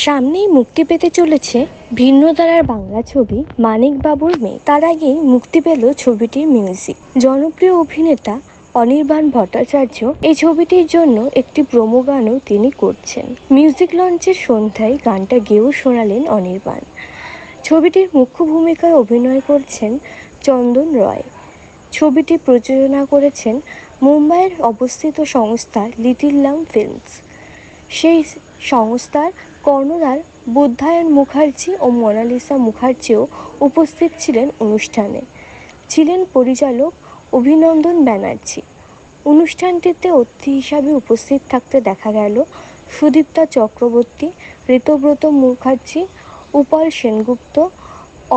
সামনেই মুক্তি পেতে চলেছে ভিন্ন ধারার বাংলা ছবি মানিক বাবুর মেয়ে। তার আগেই মুক্তি পেল ছবিটির মিউজিক। জনপ্রিয় অভিনেতা অনির্বাণ ভট্টাচার্য এই ছবিটির জন্য একটি প্রোমো গানও তিনি করছেন। মিউজিক লঞ্চের সন্ধ্যায় গানটা গেয়েও শোনালেন অনির্বাণ। ছবিটির মুখ্য ভূমিকায় অভিনয় করছেন চন্দন রয়। ছবিটি প্রযোজনা করেছেন মুম্বাইয়ের অবস্থিত সংস্থা লিটিল ল্যাম্প ফিল্মস। সেই সংস্থার কর্ণধার বুদ্ধায়ন মুখার্জি ও মোনালিসা মুখার্জিও উপস্থিত ছিলেন অনুষ্ঠানে। ছিলেন পরিচালক অভিনন্দন ব্যানার্জি। অনুষ্ঠানটিতে অতিথি হিসাবে উপস্থিত থাকতে দেখা গেল সুদীপ্তা চক্রবর্তী, ঋতব্রত মুখার্জি, উপাল সেনগুপ্ত,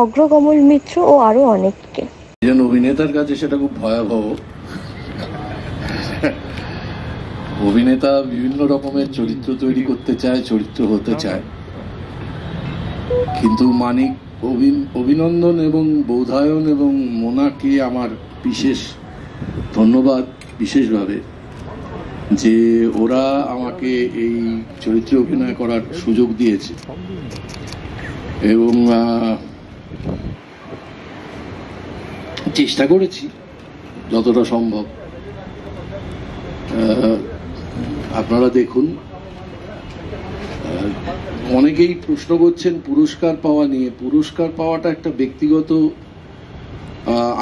অগ্রকমল মিত্র ও আরো অনেককে। একজন অভিনেতার কাছে সেটা খুব ভয়াবহ। অভিনেতা বিভিন্ন রকমের চরিত্র তৈরি করতে চায়, চরিত্র হতে চায়, কিন্তু মানিক, অভিনন্দন এবং বৌধায়ন এবং মোনাকে আমার বিশেষ ধন্যবাদ বিশেষভাবে যে ওরা আমাকে এই চরিত্রে অভিনয় করার সুযোগ দিয়েছে এবং চেষ্টা করেছি যতটা সম্ভব। আপনারা দেখুন, অনেকেই প্রশ্ন করছেন পুরস্কার পাওয়া নিয়ে। পুরস্কার পাওয়াটা একটা ব্যক্তিগত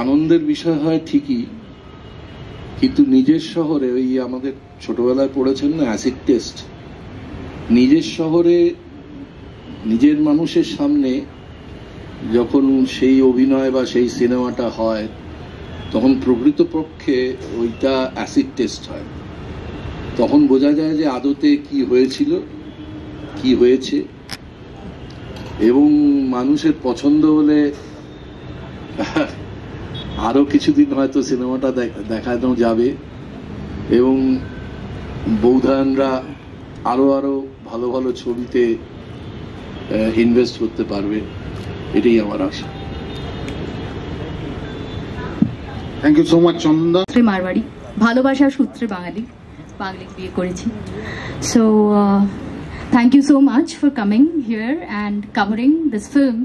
আনন্দের বিষয় হয় ঠিকই, কিন্তু নিজের শহরে, ওই আমাদের ছোটবেলায় পড়েছেন না অ্যাসিড টেস্ট, নিজের শহরে নিজের মানুষের সামনে যখন সেই অভিনয় বা সেই সিনেমাটা হয় তখন প্রকৃতপক্ষে ওইটা অ্যাসিড টেস্ট হয়। তখন বোঝা যায় যে আদতে কি হয়েছিল, কি হয়েছে, এবং মানুষের পছন্দ হলে আরো কিছুদিন হয়তো সিনেমাটা দেখানো যাবে এবং বৌধায়নরা আরো ভালো ভালো ছবিতে ইনভেস্ট করতে পারবে, এটাই আমার আশা। Thank you so much Chanda. Marwari, ভালোবাসার সূত্রে বাঙালি বিয়ে করেছি। So thank you so much for coming here and covering this film,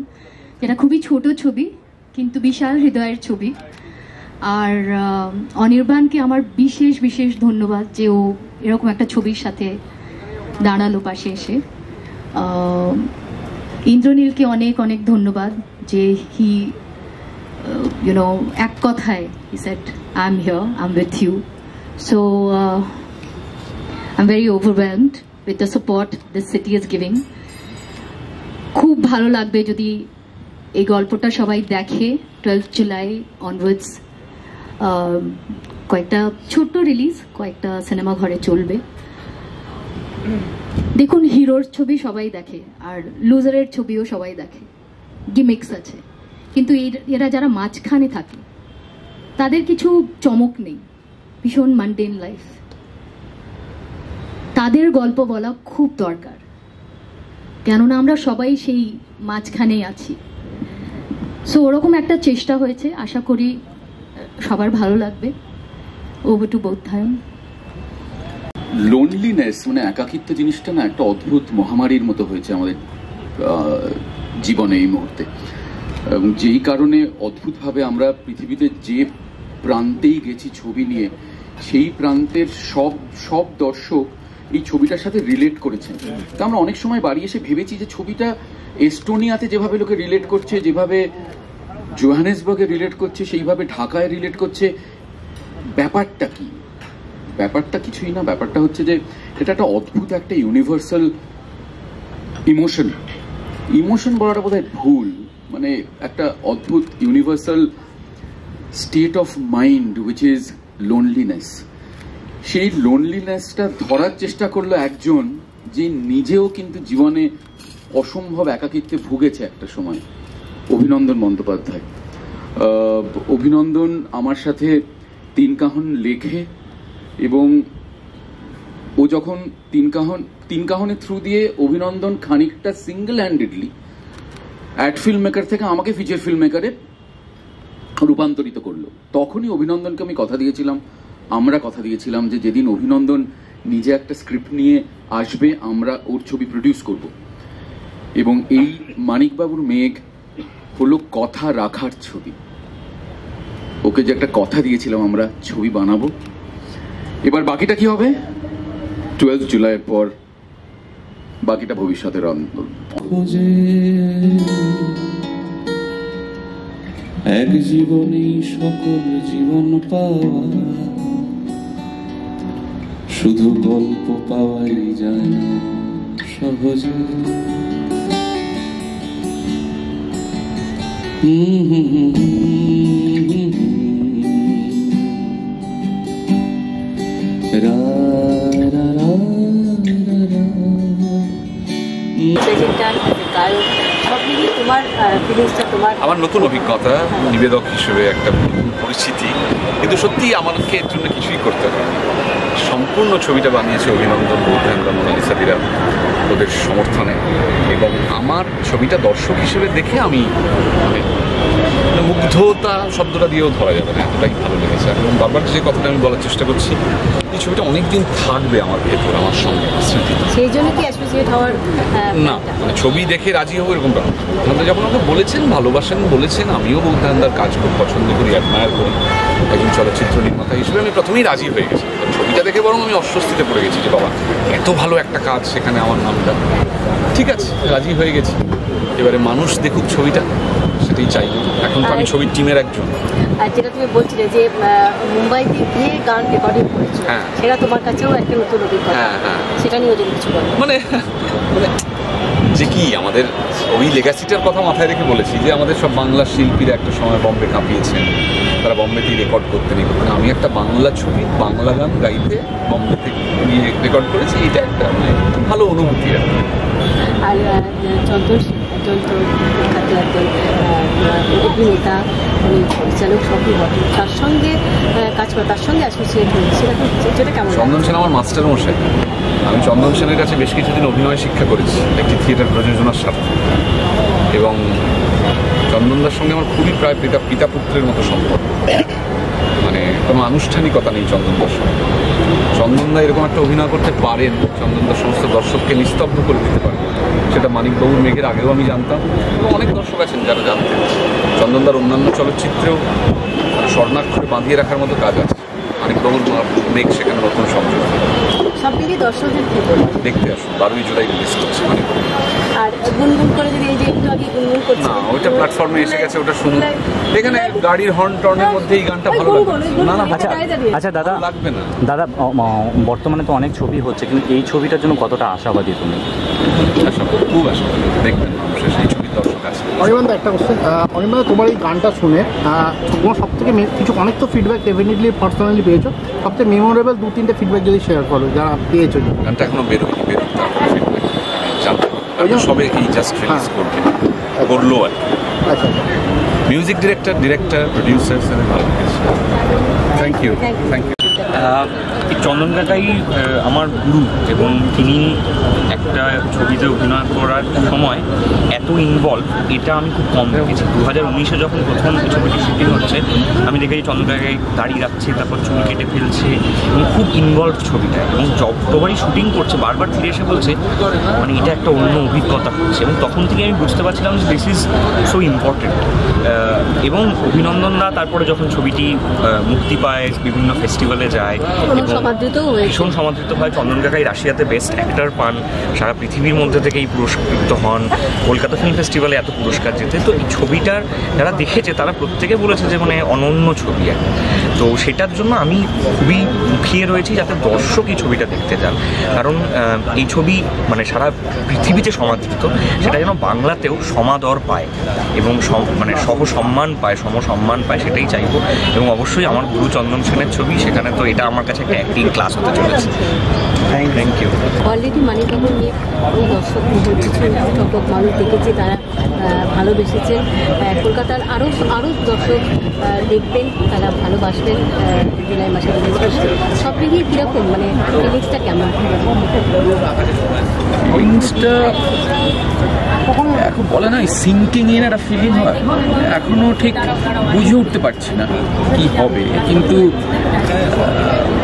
যেটা খুবই ছোট ছবি কিন্তু বিশাল হৃদয়ের ছবি। আর অনির্বাণকে আমার বিশেষ বিশেষ ধন্যবাদ যে ও এরকম একটা ছবির সাথে দাঁড়ালো পাশে এসে। ইন্দ্রনীলকে অনেক অনেক ধন্যবাদ যে হি এক কথায় he said I'm here, I'm with you. So I'm very overwhelmed with the support this city is giving. খুব ভালো লাগবে যদি এই গল্পটা সবাই দেখে। 12 জুলাই অনওয়ার্ডস কয়েকটা ছোট্ট রিলিজ, কয়েকটা সিনেমা ঘরে চলবে। দেখুন, হিরোর ছবি সবাই দেখে আর লুজারের ছবিও সবাই দেখে, গিমিক্স আছে, কিন্তু এরা যারা মাঝখানে থাকে তাদের কিছু চমক নেই, ভীষণ মানডেন লাইফ। তাদের গল্প বলা খুব দরকার, কেননা আমরা সবাই সেই মাঝখানেই আছি। সো ওরকম একটা চেষ্টা হয়েছে, আশা করি সবার ভালো লাগবে। Over two Baudhayana. লোনলিনেস মানে একাকিত্ব জিনিসটা না একটা অদ্ভুত মহামারীর মতো হয়েছে আমাদের জীবনে এই মুহূর্তে, এবং যেই কারণে অদ্ভুতভাবে আমরা পৃথিবীতে যে প্রান্তেই গেছি ছবি নিয়ে, সেই প্রান্তের সব দর্শক এই ছবিটার সাথে রিলেট করেছেন। তা আমরা অনেক সময় বাড়ি এসে ভেবেছি যে ছবিটা এস্টোনিয়াতে যেভাবে লোকে রিলেট করছে, যেভাবে জোহানেসবার্গে রিলেট করছে, সেইভাবে ঢাকায় রিলেট করছে। ব্যাপারটা কি? ব্যাপারটা কিছুই না, ব্যাপারটা হচ্ছে যে এটা একটা অদ্ভুত একটা ইউনিভার্সাল ইমোশন বলাটা বোধহয় ভুল, মানে একটা অদ্ভুত universal state of mind which is loneliness. সেই লোনলিনেসটা ধরার চেষ্টা করলো একজন যে নিজেও কিন্তু জীবনে অসম্ভব একাকিত্বে ভুগেছে একটা সময়, অভিনন্দন বন্দ্যোপাধ্যায়। অভিনন্দন আমার সাথে 3 কাহন লেখে এবং ও যখন 3 কাহনের থ্রু দিয়ে অভিনন্দন খানিকটা single handedly ad film maker থেকে আমাকে ফিচার ফিল্ম মেকারে রূপান্তরিত করলো। তখনই অভিনন্দনকে আমরা কথা দিয়েছিলাম যে যেদিন অভিনন্দন নিজে একটা স্ক্রিপ্ট নিয়ে আসবে আমরা ওর ছবি প্রডিউস করব। এবং এই মানিকবাবুর মেঘ হলো কথা রাখার ছবি। ওকে যে একটা কথা দিয়েছিলাম আমরা ছবি বানাবো, এবার বাকিটা কি হবে 12 জুলাইয়ের পর বাকিটা ভবিষ্যতের এক জীবনেই সকল জীবন পাওয়া, শুধু গল্প পাওয়াই যায় না সহজে। আমার নতুন অভিজ্ঞতা, নিবেদক হিসেবে একটা পরিস্থিতি, কিন্তু সত্যি আমাকে এর জন্য কিছুই করতে হবে। সম্পূর্ণ ছবিটা বানিয়েছে অভিনন্দন, বৌদ্ধেন্দ্র, মোনালিসা দিরা, ওদের সমর্থনে। এবং আমার ছবিটা দর্শক হিসেবে দেখে আমি মুগ্ধতা শব্দটা দিয়েও ধরা যাবে না, এতটাই ভালো লেগেছে। এবং বারবার যে কথাটা আমি বলার চেষ্টা করছি, এই ছবিটা অনেকদিন থাকবে আমার ভেতর, আমার সঙ্গে স্মৃতি। সেই জন্য কি অ্যাসোসিয়েট হওয়ার না, মানে ছবি দেখে রাজি হবো এরকম ব্যাপার। বৌদ্ধেন্দ্র যখন আমাকে বলেছেন, ভালোবাসেন বলেছেন, আমিও বৌদ্ধেন্দ্রার কাজ খুব পছন্দ করি, অ্যাডমায়ার করি একজন চলচ্চিত্র নির্মাতা হিসেবে। আমি প্রথমেই রাজি হয়ে গেছি। ছবিটা দেখে বরং আমি অস্বস্তিতে পড়ে গেছি যে বাবা এত ভালো একটা কাজ, সেখানে আমার নামটা। ঠিক আছে, রাজি হয়ে গেছি, এবারে মানুষ দেখুক ছবিটা, সেটাই চাই। এখন তো আমি ছবির টিমের একজন। যেটা তুমি বলছিলে যে মুম্বাইতে গিয়ে গান রেকর্ডিং করেছো, সেটা তোমার কাছেও একটা নতুন অভিজ্ঞতা, সেটা নিয়েও যদি কিছু বলো। মানে যে কি আমাদের ওই লেগাসিটার কথা মাথায় রেখে বলেছি যে আমাদের সব বাংলা শিল্পীরা একটা সময় বম্বে কাঁপিয়েছেন, তারা বম্বেতেই রেকর্ড করতে নেই করতেন। আমি একটা বাংলা ছবি, বাংলা গান গাইতে বম্বেতে গিয়ে রেকর্ড করেছি, এটা একটা মানে ভালো অনুভূতি। আর চন্দন একজন তো বিখ্যাত একজন অভিনেতা, পরিচালক সবই বটে, তার সঙ্গে কাজ করে, তার সঙ্গে অ্যাসোসিয়েট হয়েছে, সেটা কেমন? চন্দন সেন আমার মাস্টার মশাই। আমি চন্দন সেনের কাছে বেশ কিছুদিন অভিনয় শিক্ষা করেছি একটি থিয়েটার প্রযোজনার সাথে। এবং চন্দনদার সঙ্গে আমার খুবই প্রায় পিতা পুত্রের মতো সম্পর্ক। মানে কোনো আনুষ্ঠানিকতা নেই চন্দনদার সঙ্গে। চন্দনদা এরকম একটা অভিনয় করতে পারেন, চন্দনদার সমস্ত দর্শককে নিস্তব্ধ করে দিতে পারেন, সেটা মানিকবাবুর মেঘের আগেও আমি জানতাম এবং অনেক দর্শক আছেন যারা জানতেন। চন্দনদার অন্যান্য চলচ্চিত্রেও স্বর্ণাক্ষরে বাঁধিয়ে রাখার মতো কাজ আছে। মানিকবাবুর মেঘ সেখানে নতুন সংযোগ। সব মিলিয়ে দর্শকদের দেখতে আসুন, 12ই জুলাই রিলিজ করছে মানিকবাবু। আর গুনগুন করে যদি এই যে একটু আগে গুনগুন করছে না, ওইটা প্ল্যাটফর্মে এসে গেছে, ওটা শুনুন। এখানে গাড়ির হর্ন টর্নের মধ্যে এই গানটা ভালো লাগবে না। আচ্ছা দাদা, লাগবে না দাদা, বর্তমানে তো অনেক ছবি হচ্ছে, কিন্তু এই ছবিটার জন্য কতটা আশাবাদী তুমি? আশাবাদী, খুব আশাবাদী। দেখবেন মানুষের সেই ছবির দর্শক আছে। অনির্বাণদা, একটা কোশ্চেন। অনির্বাণদা, তোমার এই গানটা শুনে তোমার সব থেকে কিছু অনেক তো ফিডব্যাক ডেফিনেটলি পার্সোনালি পেয়েছো, সবথেকে মেমোরেবল 2-3টে ফিডব্যাক যদি শেয়ার করো যারা পেয়েছো। গানটা এখনো বেরোয়নি, জানতে সবে এই জাস্ট রিলিজ করলো আর কি। আচ্ছা, মিউজিক ডিরেক্টর, প্রডিউসার সবাই ভালো লেগেছে। Thank you. চন্দন কাকাই আমার গুরু, এবং তিনি একটা ছবিতে অভিনয় করার সময় এত ইনভলভ, এটা আমি খুব কম দেখেছি। 2019-এ যখন প্রথম ছবিটি শুটিং হচ্ছে, আমি দেখেছি চন্দন কাকাই দাঁড়িয়ে রাখছে, তারপর চুল কেটে ফেলছে, এবং খুব ইনভলভ ছবিটা। এবং যতবারই শুটিং করছে বারবার ফিরে এসে বলছে মানে এটা একটা অন্য অভিজ্ঞতা হচ্ছে। এবং তখন থেকে আমি বুঝতে পারছিলাম যে দিস ইজ সো ইম্পর্টেন্ট। এবং অভিনন্দনদা তারপরে যখন ছবিটি মুক্তি পায়, বিভিন্ন ফেস্টিভ্যালে যায়, ভীষণ সমাদৃত হয়। চন্দন কাকাই রাশিয়াতে বেস্ট অ্যাক্টর পান, সারা পৃথিবীর মধ্যে থেকেই পুরস্কৃত হন, কলকাতা ফিল্ম ফেস্টিভ্যালে এত পুরস্কার জেতে। তো এই ছবিটার যারা দেখেছে তারা প্রত্যেকে বলেছে যে মানে অনন্য ছবি একটা। তো সেটার জন্য আমি খুবই মুখিয়ে রয়েছি যাতে দর্শক এই ছবিটা দেখতে যান, কারণ এই ছবি মানে সারা পৃথিবীতে সমাদৃত, সেটা যেন বাংলাতেও সমাদর পায় এবং মানে সহসম্মান পায়, সমসম্মান পায়, সেটাই চাইবো। এবং অবশ্যই আমার গুরু চন্দন সেনের ছবি, সেখানে তো এটা আমার কাছে একটা অ্যাক্টিং ক্লাস হতে চলেছে। Thank you. অলরেডি মানিকবাবুর মেঘ ওই দর্শক কিছু সংখ্যক মানুষ দেখেছে, তারা ভালোবেসেছেন। কলকাতার আরও দর্শক দেখবেন, তারা ভালোবাসবেন। জুলাই মাসে রিলিজ করছে, সব মিলিয়ে কীরকম মানে ফিলিংসটা কেমন? ফিলিংসটা এখন বলে না, সিঙ্কিং এর একটা ফিলিং হয়, এখনো ঠিক বুঝে উঠতে পারছি না কি হবে। কিন্তু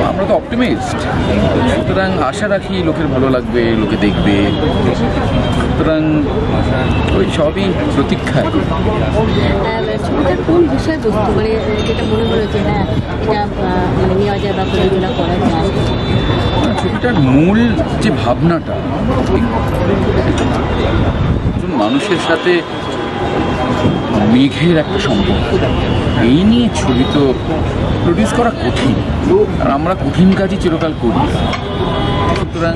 আমরা তো অপটিমিস্ট, সুতরাং আশা রাখি লোকের ভালো লাগবে, লোকে দেখবে, সুতরাং ওই সবই প্রতীক্ষায়। ছবিটার কোন বিষয়বস্তু মানে যেটা মনে হলো যে হ্যাঁ এটা মানে নেওয়া যায় বা পরিচালনা করা যায়? ছবিটার মূল যে ভাবনাটা একজন মানুষের সাথে মেঘের একটা সম্পর্ক, এই নিয়ে ছবি তো প্রডিউস করা কঠিন, আর আমরা কঠিন কাজই চিরকাল করি। সুতরাং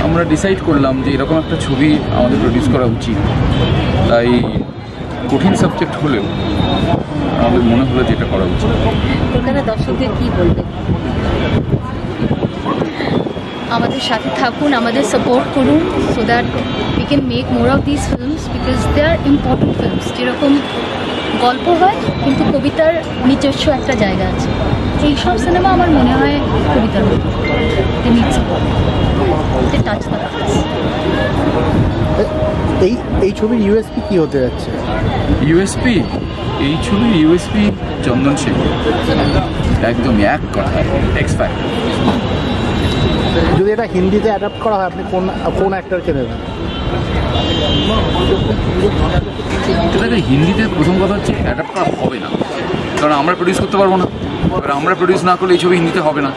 আমরা ডিসাইড করলাম যে এরকম একটা ছবি আমাদের প্রডিউস করা উচিত। তাই কঠিন সাবজেক্ট হলেও আমাদের মনে হলো যে এটা করা উচিত। কলকাতা দর্শকদের কি বলবে? আমাদের সাথে থাকুন, আমাদের সাপোর্ট করুন, so that we can make more of this films, because they are important films. যেরকম গল্প হয় কিন্তু কবিতার নিজস্ব একটা জায়গা আছে, এইসব সিনেমা আমার মনে হয় কবিতার মতো টাচ দ্য কাজ। এই ছবির ইউএসপি কি হতে যাচ্ছে? ইউএসপি, এই ছবির ইউএসপি চন্দন সেন, একদমই এক কথা, এক্স ফ্যাক্টর। যদি এটা হিন্দিতে অ্যাডাপ্ট করা হয় আপনি কোন অ্যাক্টরকে দেবেন? এটাকে হিন্দিতে প্রথম কথা হচ্ছে অ্যাডাপ্ট করা হবে না, কারণ আমরা প্রডিউস করতে পারবো না। এবার আমরা প্রডিউস না করলে এই ছবি হিন্দিতে হবে না।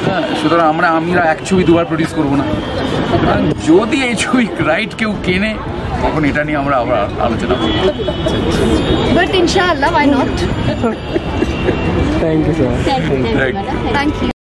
হ্যাঁ, সুতরাং আমরা এক ছবি দুবার প্রডিউস করবো না। সুতরাং যদি এই ছবি রাইট কেউ কেনে তখন এটা নিয়ে আমরা আবার আলোচনা করবো। বাট ইনশাআল্লাহ, why not? Thank you so much. Thank you. Thank you.